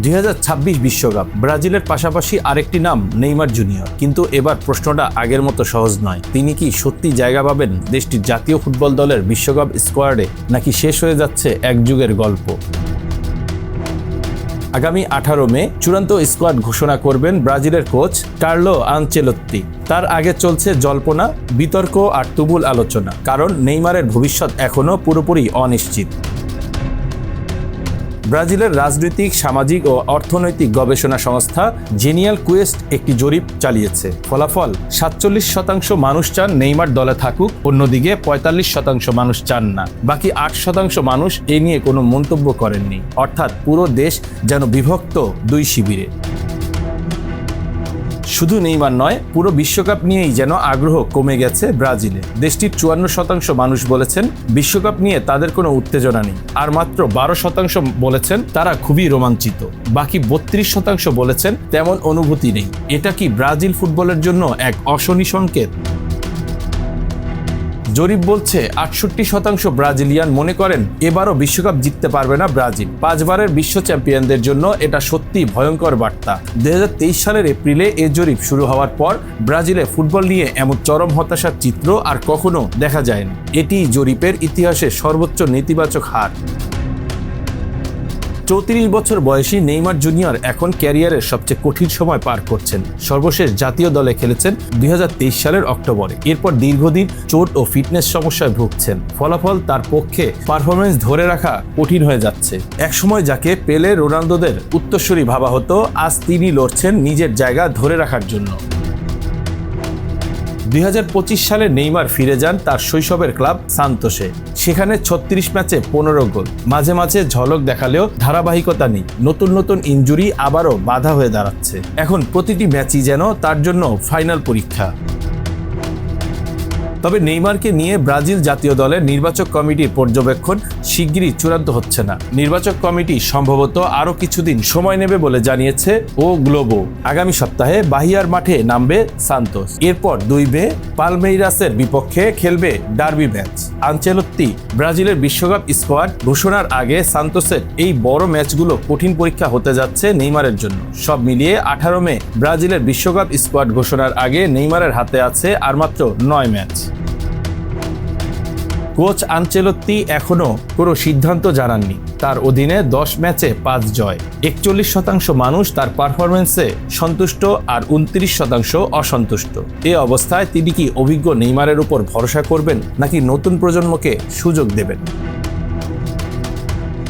2026 বিশ্বকাপ, ব্রাজিলের পাশাপাশি আরেকটি নাম নেইমার জুনিয়র। কিন্তু এবার প্রশ্নটা আগের মতো সহজ নয়। তিনি কি সত্যি জায়গা পাবেন দেশটির জাতীয় ফুটবল দলের বিশ্বকাপ স্কোয়াডে, নাকি শেষ হয়ে যাচ্ছে এক যুগের গল্প? আগামী 18 মে চূড়ান্ত স্কোয়াড ঘোষণা করবেন ব্রাজিলের কোচ কার্লো আনচেলত্তি। তার আগে চলছে জল্পনা, বিতর্ক আর তুমুল আলোচনা, কারণ নেইমারের ভবিষ্যৎ এখনও পুরোপুরি অনিশ্চিত। ব্রাজিলের রাজনৈতিক, সামাজিক ও অর্থনৈতিক গবেষণা সংস্থা জেনিয়াল কুয়েস্ট একটি জরিপ চালিয়েছে। ফলাফল, 47% মানুষ চান নেইমার দলে থাকুক, অন্যদিকে 45% মানুষ চান না। বাকি 8% মানুষ এ নিয়ে কোনো মন্তব্য করেননি। অর্থাৎ পুরো দেশ যেন বিভক্ত দুই শিবিরে। শুধু নেইমার নয়, পুরো বিশ্বকাপ নিয়েই যেন আগ্রহ কমে গেছে ব্রাজিলে। দেশটির 54% মানুষ বলেছেন বিশ্বকাপ নিয়ে তাদের কোনো উত্তেজনা নেই, আর মাত্র 12% বলেছেন তারা খুবই রোমাঞ্চিত। বাকি 32% বলেছেন তেমন অনুভূতি নেই। এটা কি ব্রাজিল ফুটবলের জন্য এক অশনি সংকেত? জরিপ বলছে 68% ব্রাজিলিয়ান মনে করেন এবারও বিশ্বকাপ জিততে পারবে না ব্রাজিল। 5 বারের বিশ্ব চ্যাম্পিয়নদের জন্য এটা সত্যি ভয়ঙ্কর বার্তা। 2023 সালের এপ্রিলে এ জরিপ শুরু হওয়ার পর ব্রাজিলে ফুটবল নিয়ে এমন চরম হতাশার চিত্র আর কখনো দেখা যায়নি। এটি জরিপের ইতিহাসে সর্বোচ্চ নেতিবাচক হার। 34 বছর বয়সী নেইমার জুনিয়র এখন ক্যারিয়ারের সবচেয়ে কঠিন সময় পার করছেন। সর্বশেষ জাতীয় দলে খেলেছেন 2023 সালের অক্টোবরে। এরপর দীর্ঘদিন চোট ও ফিটনেস সমস্যায় ভুগছেন। ফলাফল, তার পক্ষে পারফরমেন্স ধরে রাখা কঠিন হয়ে যাচ্ছে। একসময় যাকে পেলে, রোনালদোদের উত্তরসূরি ভাবা হতো, আজ তিনি লড়ছেন নিজের জায়গা ধরে রাখার জন্য। 2025 সালে নেইমার ফিরে যান তার শৈশবের ক্লাব সান্তোসে। সেখানে 36 ম্যাচে 15 গোল। মাঝে মাঝে ঝলক দেখালেও ধারাবাহিকতা নেই। নতুন নতুন ইনজুরি আবারও বাধা হয়ে দাঁড়াচ্ছে। এখন প্রতিটি ম্যাচই যেন তার জন্য ফাইনাল পরীক্ষা। তবে নেইমারকে নিয়ে ব্রাজিল জাতীয় দলের নির্বাচক কমিটির পর্যবেক্ষণ শিগগিরই চূড়ান্ত হচ্ছে না। নির্বাচক কমিটি সম্ভবত আরও কিছুদিন সময় নেবে বলে জানিয়েছে ও গ্লোবো। আগামী সপ্তাহে বাহিয়ার মাঠে নামবে সান্তোস। এরপর 2 মে পালমেইরাসের বিপক্ষে খেলবে ডার্বি ম্যাচ। আনচেলত্তি ব্রাজিলের বিশ্বকাপ স্কোয়াড ঘোষণার আগে সান্তোসের এই বড় ম্যাচগুলো কঠিন পরীক্ষা হতে যাচ্ছে নেইমারের জন্য। সব মিলিয়ে 18 মে ব্রাজিলের বিশ্বকাপ স্কোয়াড ঘোষণার আগে নেইমারের হাতে আছে আর মাত্র 9 ম্যাচ। কোচ আনচেলত্তি এখনও কোনো সিদ্ধান্ত জানাননি। তার অধীনে 10 ম্যাচে 5 জয়। 41% মানুষ তার পারফরমেন্সে সন্তুষ্ট আর 29% অসন্তুষ্ট। এ অবস্থায় তিনি কি অভিজ্ঞ নেইমারের উপর ভরসা করবেন, নাকি নতুন প্রজন্মকে সুযোগ দেবেন?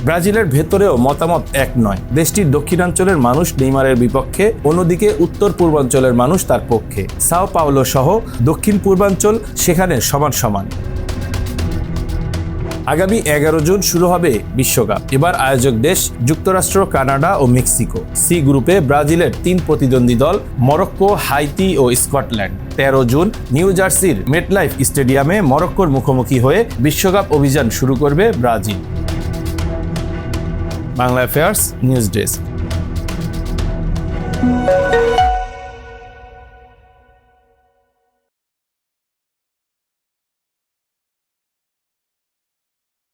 ব্রাজিলের ভেতরেও মতামত এক নয়। দেশটির দক্ষিণাঞ্চলের মানুষ নেইমারের বিপক্ষে, অন্যদিকে উত্তর পূর্বাঞ্চলের মানুষ তার পক্ষে। সাও পাওলো সহ দক্ষিণ পূর্বাঞ্চল সেখানে সমান সমান। আগামী 11 জুন শুরু হবে বিশ্বকাপ। এবার আয়োজক দেশ যুক্তরাষ্ট্র, কানাডা ও মেক্সিকো। সি গ্রুপে ব্রাজিলের 3 প্রতিদ্বন্দ্বী দল মরক্কো, হাইতি ও স্কটল্যান্ড। 13 জুন নিউ জার্সির মেটলাইফ স্টেডিয়ামে মরক্কোর মুখোমুখি হয়ে বিশ্বকাপ অভিযান শুরু করবে Brazil. Bangla affairs news desk.